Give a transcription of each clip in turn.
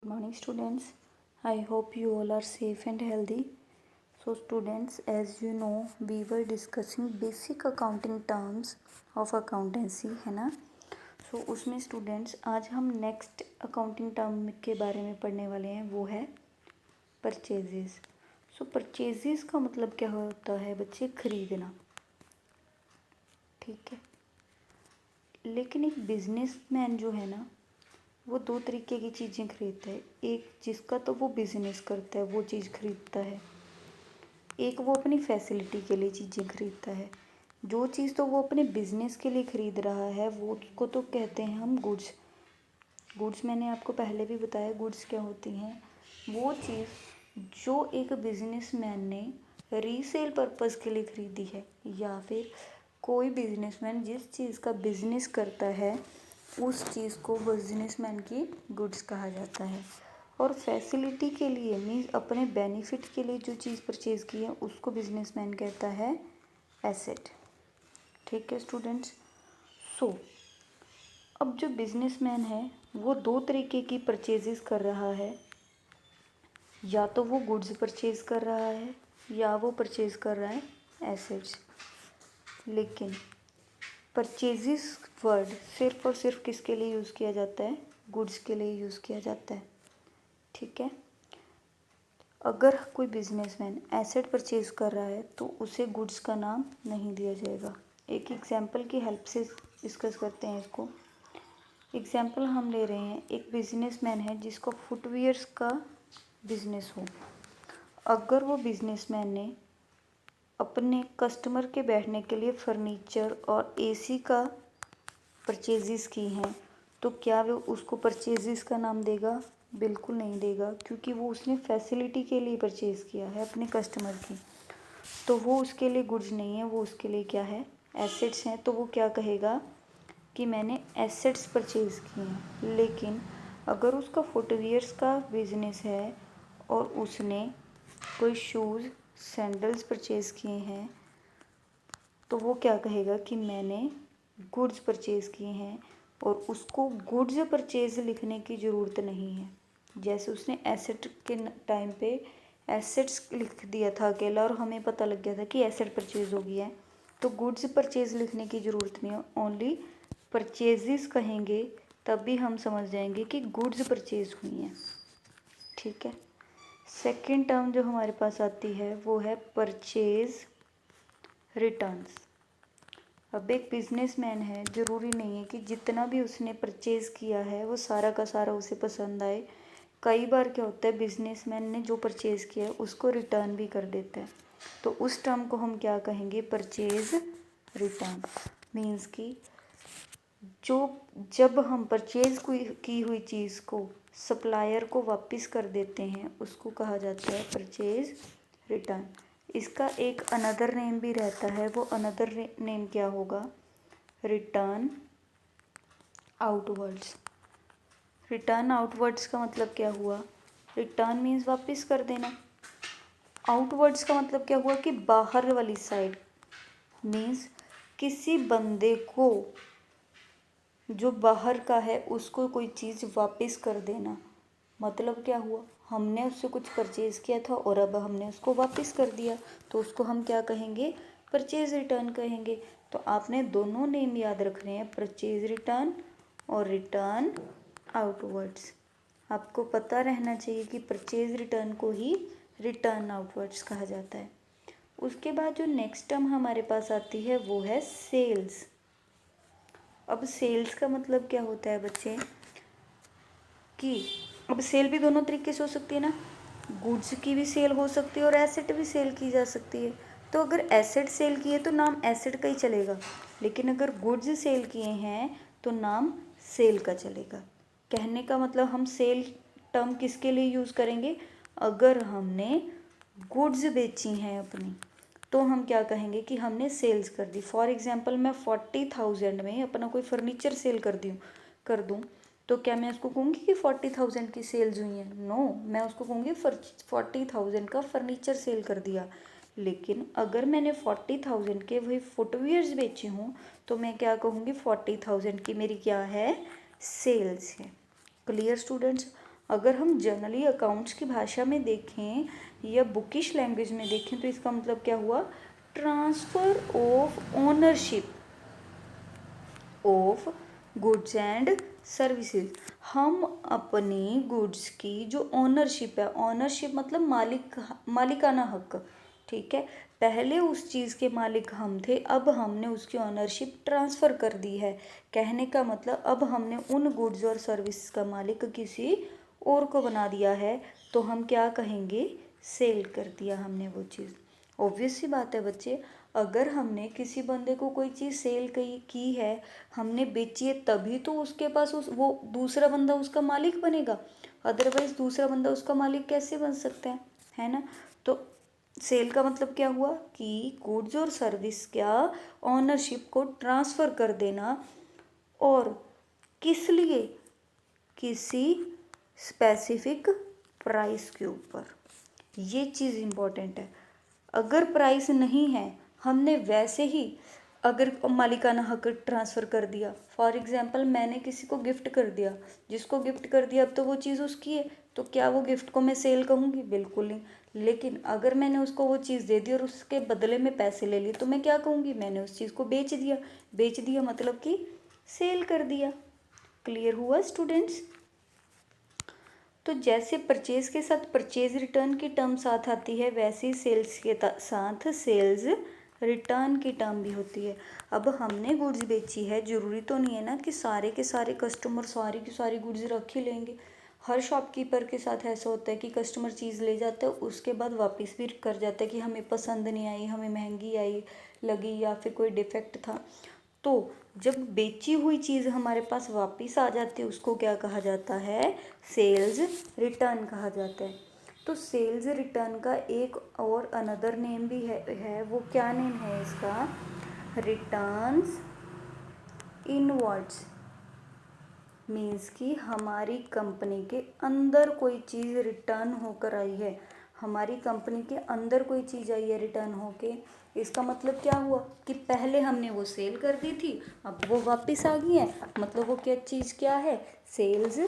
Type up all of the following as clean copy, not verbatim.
Good morning students. I hope you all are safe and healthy. So students, as you know, we were discussing basic accounting terms of accountancy, है ना. So उसमें students आज हम next accounting term के बारे में पढ़ने वाले हैं, वो है परचेजेस. So परचेजेस का मतलब क्या होता है बच्चे? खरीदना. ठीक है. लेकिन एक बिजनेसमैन जो है ना, वो दो तरीके की चीज़ें खरीदता है. एक जिसका तो वो बिज़नेस करता है वो चीज़ खरीदता है, एक वो अपनी फैसिलिटी के लिए चीज़ें खरीदता है. जो चीज़ तो वो अपने बिज़नेस के लिए खरीद रहा है वो उसको तो कहते हैं हम गुड्स. गुड्स मैंने आपको पहले भी बताया गुड्स क्या होती हैं. वो चीज़ जो एक बिजनेसमैन ने रीसेल पर्पज़ के लिए खरीदी है, या फिर कोई बिजनेसमैन जिस चीज़ का बिजनेस करता है उस चीज़ को बिजनेसमैन की गुड्स कहा जाता है. और फैसिलिटी के लिए मीन्स अपने बेनिफिट के लिए जो चीज़ परचेज़ की है उसको बिजनेसमैन कहता है एसेट. ठीक है स्टूडेंट्स. सो अब जो बिजनेसमैन है वो दो तरीके की परचेजेस कर रहा है. या तो वो गुड्स परचेज कर रहा है या वो परचेज कर रहा है एसेट्स. लेकिन परचेजेस वर्ड सिर्फ और सिर्फ किसके लिए यूज़ किया जाता है? गुड्स के लिए यूज़ किया जाता है. ठीक है. अगर कोई बिजनेसमैन एसेट परचेज कर रहा है तो उसे गुड्स का नाम नहीं दिया जाएगा. एक एग्जांपल की हेल्प से डिस्कस करते हैं इसको. एग्जांपल हम ले रहे हैं, एक बिजनेसमैन है जिसको फुटवियर्स का बिजनेस हो. अगर वो बिजनेसमैन ने अपने कस्टमर के बैठने के लिए फर्नीचर और एसी का परचेजेस की हैं, तो क्या वो उसको परचेजेस का नाम देगा? बिल्कुल नहीं देगा, क्योंकि वो उसने फैसिलिटी के लिए परचेज़ किया है अपने कस्टमर की. तो वो उसके लिए गुड्स नहीं है, वो उसके लिए क्या है? एसेट्स हैं. तो वो क्या कहेगा कि मैंने एसेट्स परचेज़ किए हैं. लेकिन अगर उसका फुटवियर्स का बिजनेस है और उसने कोई शूज़ सैंडल्स परचेज़ किए हैं, तो वो क्या कहेगा कि मैंने गुड्स परचेज़ किए हैं. और उसको गुड्स परचेज़ लिखने की ज़रूरत नहीं है. जैसे उसने एसेट के टाइम पे एसेट्स लिख दिया था अकेला और हमें पता लग गया था कि एसेट परचेज़ हो गया है, तो गुड्स परचेज़ लिखने की ज़रूरत नहीं है. ओनली परचेजेस कहेंगे तब भी हम समझ जाएंगे कि गुड्स परचेज़ हुई हैं. ठीक है. सेकंड टर्म जो हमारे पास आती है वो है परचेज़ रिटर्न्स. अब एक बिजनेसमैन है, ज़रूरी नहीं है कि जितना भी उसने परचेज़ किया है वो सारा का सारा उसे पसंद आए. कई बार क्या होता है, बिजनेसमैन ने जो परचेज़ किया है उसको रिटर्न भी कर देता है. तो उस टर्म को हम क्या कहेंगे? Purchase return. मीन्स कि जो जब हम परचेज़ की हुई चीज़ को सप्लायर को वापस कर देते हैं उसको कहा जाता है परचेज़ रिटर्न. इसका एक अनदर नेम भी रहता है. वो अनदर नेम क्या होगा? Return outwards. रिटर्न आउटवर्ड्स का मतलब क्या हुआ? रिटर्न मीन्स वापस कर देना. आउटवर्ड्स का मतलब क्या हुआ कि बाहर वाली साइड. मीन्स किसी बंदे को जो बाहर का है उसको कोई चीज़ वापस कर देना. मतलब क्या हुआ? हमने उससे कुछ परचेज़ किया था और अब हमने उसको वापस कर दिया, तो उसको हम क्या कहेंगे? परचेज़ रिटर्न कहेंगे. तो आपने दोनों नेम याद रखने हैं, परचेज़ रिटर्न और रिटर्न आउटवर्ड्स. आपको पता रहना चाहिए कि परचेज़ रिटर्न को ही रिटर्न आउटवर्ड्स कहा जाता है. उसके बाद जो नेक्स्ट टर्म हमारे पास आती है वो है सेल्स. अब सेल्स का मतलब क्या होता है बच्चे? कि अब सेल भी दोनों तरीके से हो सकती है ना. गुड्स की भी सेल हो सकती है और एसेट भी सेल की जा सकती है. तो अगर एसेट सेल किए तो नाम एसेट का ही चलेगा, लेकिन अगर गुड्स सेल किए हैं तो नाम सेल का चलेगा. कहने का मतलब हम सेल टर्म किसके लिए यूज़ करेंगे? अगर हमने गुड्स बेची हैं अपनी, तो हम क्या कहेंगे कि हमने सेल्स कर दी. फॉर एग्जांपल मैं 40,000 में अपना कोई फर्नीचर सेल कर दूँ, तो क्या मैं उसको कहूँगी कि 40,000 की सेल्स हुई हैं? नो, मैं उसको कहूँगी 40,000 का फर्नीचर सेल कर दिया. लेकिन अगर मैंने 40,000 के वही फुटवियर्स बेचे हों तो मैं क्या कहूँगी? 40,000 की मेरी क्या है? सेल्स है. Clear students. अगर हम जनरली अकाउंट्स की भाषा में देखें या बुकिश लैंग्वेज में देखें तो इसका मतलब क्या हुआ, transfer of ownership of goods and services. हम अपनी गुड्स की जो ओनरशिप है, ओनरशिप मतलब मालिकाना हक, ठीक है, पहले उस चीज़ के मालिक हम थे, अब हमने उसकी ओनरशिप ट्रांसफ़र कर दी है। कहने का मतलब अब हमने उन गुड्स और सर्विस का मालिक किसी और को बना दिया है, तो हम क्या कहेंगे, सेल कर दिया हमने वो चीज़। ऑब्वियस सी बात है बच्चे, अगर हमने किसी बंदे को कोई चीज़ सेल की है, हमने बेची है, तभी तो उसके पास वो दूसरा बंदा उसका मालिक बनेगा, अदरवाइज दूसरा बंदा उसका मालिक कैसे बन सकता है ना। तो सेल का मतलब क्या हुआ कि गुड्स और सर्विस क्या ओनरशिप को ट्रांसफ़र कर देना, और किस लिए, किसी स्पेसिफिक प्राइस के ऊपर। ये चीज़ इम्पोर्टेंट है। अगर प्राइस नहीं है, हमने वैसे ही अगर मालिकाना हक ट्रांसफ़र कर दिया, फॉर एग्जांपल मैंने किसी को गिफ्ट कर दिया, जिसको गिफ्ट कर दिया अब तो वो चीज़ उसकी है, तो क्या वो गिफ्ट को मैं सेल कहूँगी, बिल्कुल नहीं। लेकिन अगर मैंने उसको वो चीज़ दे दी और उसके बदले में पैसे ले लिए, तो मैं क्या कहूँगी, मैंने उस चीज़ को बेच दिया। बेच दिया मतलब कि सेल कर दिया। क्लियर हुआ स्टूडेंट्स। तो जैसे परचेज के साथ परचेज रिटर्न की टर्म साथ आती है, वैसे ही सेल्स के साथ सेल्स रिटर्न की टर्म भी होती है। अब हमने गुड्स बेची है, ज़रूरी तो नहीं है ना कि सारे के सारे कस्टमर सारी की सारी गुड्स रख ही लेंगे। हर शॉपकीपर के साथ ऐसा होता है कि कस्टमर चीज़ ले जाता है, उसके बाद वापस भी कर जाता है कि हमें पसंद नहीं आई, हमें महंगी आई लगी, या फिर कोई डिफेक्ट था। तो जब बेची हुई चीज़ हमारे पास वापस आ जाती है, उसको क्या कहा जाता है, सेल्स रिटर्न कहा जाता है। तो सेल्स रिटर्न का एक और अनदर नेम भी है, वो क्या नेम है इसका, रिटर्न्स इनवर्ड्स। मीन्स कि हमारी कंपनी के अंदर कोई चीज़ रिटर्न होकर आई है, हमारी कंपनी के अंदर कोई चीज़ आई है रिटर्न होके, इसका मतलब क्या हुआ कि पहले हमने वो सेल कर दी थी, अब वो वापस आ गई है, मतलब वो क्या चीज़ क्या है, सेल्स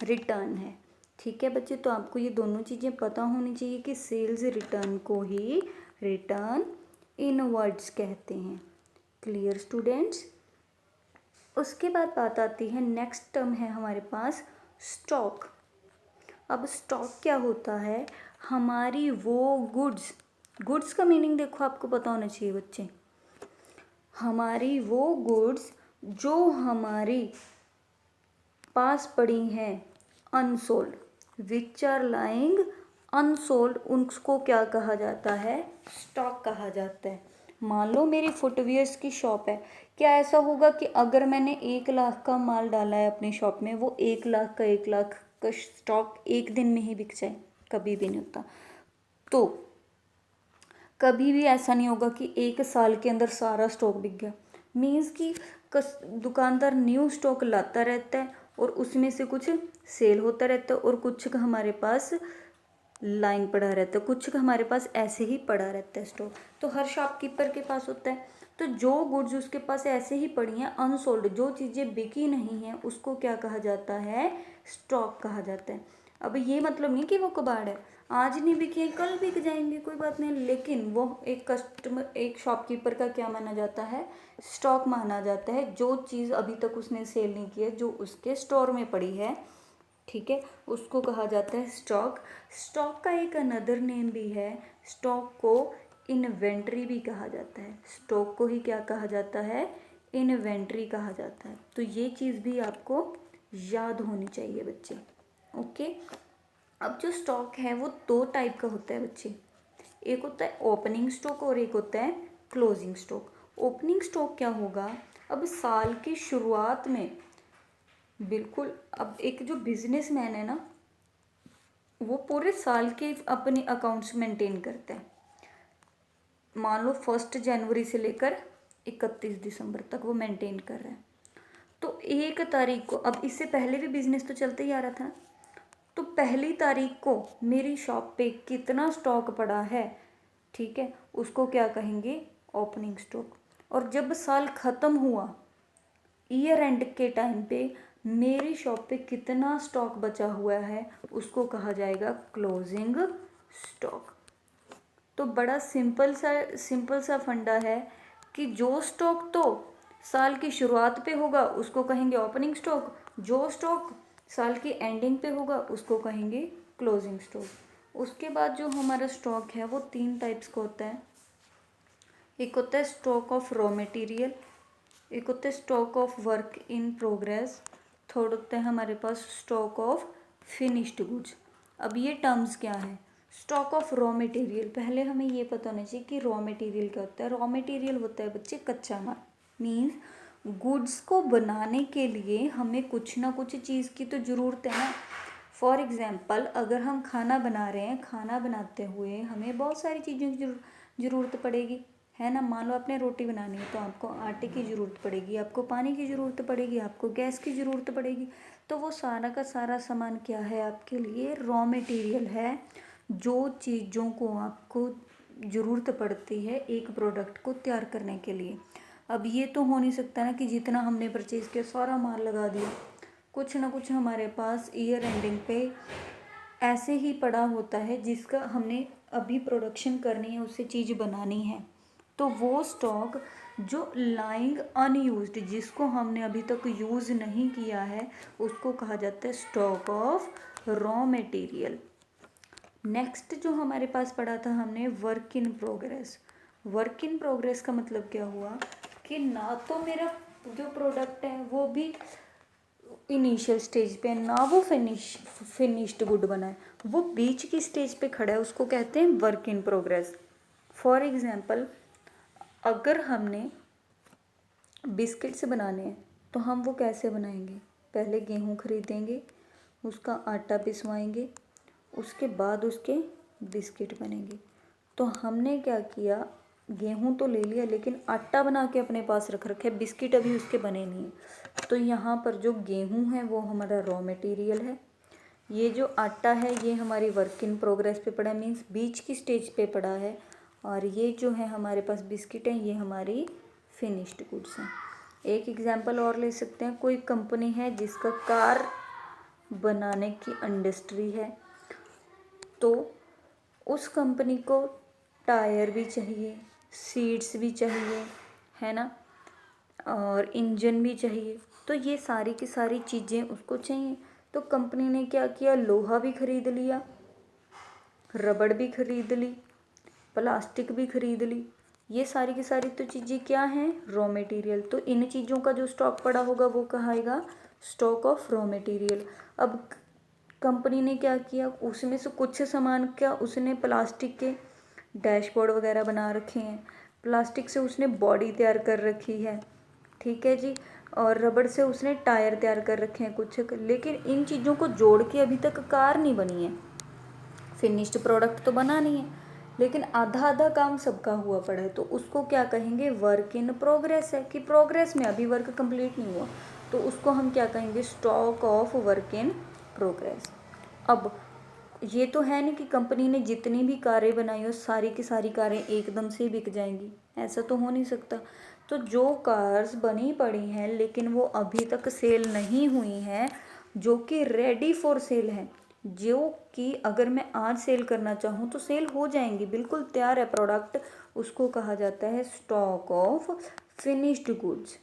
रिटर्न है। ठीक है बच्चे, तो आपको ये दोनों चीज़ें पता होनी चाहिए कि सेल्स रिटर्न को ही रिटर्न इनवर्ड्स कहते हैं। Clear students. उसके बाद बात आती है, नेक्स्ट टर्म है हमारे पास स्टॉक। अब स्टॉक क्या होता है, हमारी वो गुड्स का मीनिंग देखो आपको पता होना चाहिए बच्चे, हमारी वो गुड्स जो हमारी पास पड़ी हैं unsold, which are lying unsold, उनको क्या कहा जाता है, स्टॉक कहा जाता है। मान लो मेरी फुटवियर्स की शॉप है, क्या ऐसा होगा कि अगर मैंने 1 लाख का माल डाला है अपनी शॉप में, वो 1 लाख का स्टॉक एक दिन में ही बिक जाए, कभी भी नहीं होता। तो कभी भी ऐसा नहीं होगा कि 1 साल के अंदर सारा स्टॉक बिक गया। मीन्स कि दुकानदार न्यू स्टॉक लाता रहता है और उसमें से कुछ सेल होता रहता है और कुछ का हमारे पास लाइन पड़ा रहता है, कुछ का हमारे पास ऐसे ही पड़ा रहता है स्टॉक। तो हर शॉपकीपर के पास होता है। तो जो गुड्स उसके पास ऐसे ही पड़ी हैं अनसोल्ड, जो चीज़ें बिकी नहीं हैं, उसको क्या कहा जाता है, स्टॉक कहा जाता है। अब ये मतलब नहीं कि वो कबाड़ है, आज नहीं बिके कल बिक जाएंगे, कोई बात नहीं, लेकिन वो एक शॉपकीपर का क्या माना जाता है, स्टॉक माना जाता है। जो चीज़ अभी तक उसने सेल नहीं की है, जो उसके स्टोर में पड़ी है, ठीक है, उसको कहा जाता है स्टॉक। स्टॉक का एक अनदर नेम भी है, स्टॉक को इन्वेंट्री भी कहा जाता है। स्टॉक को ही क्या कहा जाता है, इन्वेंट्री कहा जाता है। तो ये चीज़ भी आपको याद होनी चाहिए बच्चे। ओके, अब जो स्टॉक है वो 2 टाइप का होता है बच्चे, एक होता है ओपनिंग स्टॉक और एक होता है क्लोजिंग स्टॉक। ओपनिंग स्टॉक क्या होगा, अब साल की शुरुआत में, बिल्कुल, अब एक जो बिजनेसमैन है ना, वो पूरे साल के अपने अकाउंट्स मेंटेन करता है। मान लो 1 जनवरी से लेकर 31 दिसंबर तक वो मेंटेन कर रहा है। तो 1 तारीख को, अब इससे पहले भी बिजनेस तो चलते ही आ रहा था, तो 1 तारीख को मेरी शॉप पे कितना स्टॉक पड़ा है, ठीक है, उसको क्या कहेंगे, ओपनिंग स्टॉक। और जब साल ख़त्म हुआ, ईयर एंड के टाइम पे, मेरी शॉप पे कितना स्टॉक बचा हुआ है उसको कहा जाएगा क्लोजिंग स्टॉक। तो बड़ा सिंपल सा फंडा है कि जो स्टॉक तो साल की शुरुआत पे होगा उसको कहेंगे ओपनिंग स्टॉक, जो स्टॉक साल की एंडिंग पे होगा उसको कहेंगे क्लोजिंग स्टॉक। उसके बाद जो हमारा स्टॉक है वो 3 टाइप्स का होता है। एक होता है स्टॉक ऑफ रॉ मटेरियल, एक होता है stock of work in progress, third होता है हमारे पास स्टॉक ऑफ फिनिश्ड गुड्स। अब ये टर्म्स क्या हैं? स्टॉक ऑफ रॉ मटेरियल, पहले हमें ये पता होना चाहिए कि रॉ मटेरियल क्या होता है। रॉ मटेरियल होता है बच्चे कच्चा माल, मीन्स गुड्स को बनाने के लिए हमें कुछ ना कुछ चीज़ की तो ज़रूरत है ना। फॉर एग्ज़ाम्पल अगर हम खाना बना रहे हैं, खाना बनाते हुए हमें बहुत सारी चीज़ों की ज़रूरत पड़ेगी, है ना। मान लो आपने रोटी बनानी है तो आपको आटे की ज़रूरत पड़ेगी, आपको पानी की ज़रूरत पड़ेगी, आपको गैस की ज़रूरत पड़ेगी। तो वो सारा का सारा सामान क्या है आपके लिए? रॉ मटेरियल है, जो चीज़ों को आपको ज़रूरत पड़ती है एक प्रोडक्ट को तैयार करने के लिए। अब ये तो हो नहीं सकता ना कि जितना हमने परचेज़ किया सारा माल लगा दिया। कुछ ना कुछ हमारे पास ईयर एंडिंग पे ऐसे ही पड़ा होता है जिसका हमने अभी प्रोडक्शन करनी है, उससे चीज़ बनानी है। तो वो स्टॉक जो लाइंग अनयूज्ड, जिसको हमने अभी तक यूज़ नहीं किया है, उसको कहा जाता है stock of raw material. Next जो हमारे पास पढ़ा था हमने work in progress. Work in progress का मतलब क्या हुआ कि ना तो मेरा जो प्रोडक्ट है वो भी इनिशियल स्टेज पे, ना वो फिनिश्ड गुड बना है, वो बीच की स्टेज पे खड़ा है, उसको कहते हैं work in progress. For example अगर हमने बिस्किट्स बनाने हैं तो हम वो कैसे बनाएंगे? पहले गेहूँ खरीदेंगे, उसका आटा पिसवाएंगे, उसके बाद उसके बिस्किट बनेंगे। तो हमने क्या किया, गेहूँ तो ले लिया लेकिन आटा बना के अपने पास रख रखे, बिस्किट अभी उसके बने नहीं हैं। तो यहाँ पर जो गेहूँ है वो हमारा रॉ मटेरियल है, ये जो आटा है ये हमारी वर्क इन प्रोग्रेस पे पड़ा है, मीन्स बीच की स्टेज पे पड़ा है। और ये जो है हमारे पास बिस्किट है ये हमारी फिनिश्ड गुड्स हैं। एक एग्जांपल और ले सकते हैं, कोई कंपनी है जिसका कार बनाने की इंडस्ट्री है, तो उस कंपनी को टायर भी चाहिए, सीट्स भी चाहिए, है ना, और इंजन भी चाहिए। तो ये सारी की सारी चीज़ें उसको चाहिए। तो कंपनी ने क्या किया, लोहा भी खरीद लिया, रबड़ भी खरीद ली, प्लास्टिक भी खरीद ली। ये सारी की सारी तो चीज़ें क्या हैं? Raw material. तो इन चीज़ों का जो स्टॉक पड़ा होगा वो कहाएगा स्टॉक ऑफ रॉ मटेरियल। अब कंपनी ने क्या किया, उसमें से कुछ सामान क्या उसने प्लास्टिक के डैशबोर्ड वगैरह बना रखे हैं, प्लास्टिक से उसने बॉडी तैयार कर रखी है, ठीक है जी, और रबड़ से उसने टायर तैयार कर रखे हैं कुछ। लेकिन इन चीज़ों को जोड़ के अभी तक कार नहीं बनी है, फिनिश्ड प्रोडक्ट तो बना नहीं है, लेकिन आधा आधा काम सबका हुआ पड़ा है। तो उसको क्या कहेंगे? वर्क इन प्रोग्रेस है, कि प्रोग्रेस में अभी वर्क कंप्लीट नहीं हुआ, तो उसको हम क्या कहेंगे? Stock of work in progress. अब ये तो है नहीं कि कंपनी ने जितनी भी कारें बनाई हो सारी की सारी कारें एकदम से बिक जाएंगी, ऐसा तो हो नहीं सकता। तो जो कार्स बनी पड़ी हैं लेकिन वो अभी तक सेल नहीं हुई हैं, जो कि रेडी फॉर सेल है, जो कि अगर मैं आज सेल करना चाहूँ तो सेल हो जाएंगी, बिल्कुल तैयार है प्रोडक्ट, उसको कहा जाता है स्टॉक ऑफ फिनिश्ड गुड्स,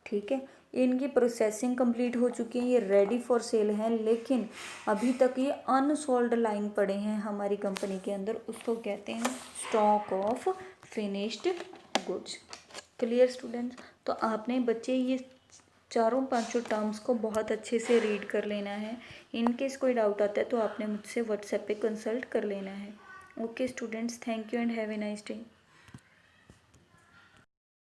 ठीक है। इनकी प्रोसेसिंग कंप्लीट हो चुकी है, ये रेडी फॉर सेल हैं, लेकिन अभी तक ये अनसोल्ड लाइन पड़े हैं हमारी कंपनी के अंदर, उसको कहते हैं stock of finished goods. Clear students? तो आपने बच्चे ये चारों पांचों टर्म्स को बहुत अच्छे से रीड कर लेना है। इनकेस कोई डाउट आता है तो आपने मुझसे व्हाट्सएप पे कंसल्ट कर लेना है। Okay students, thank you and have a nice day.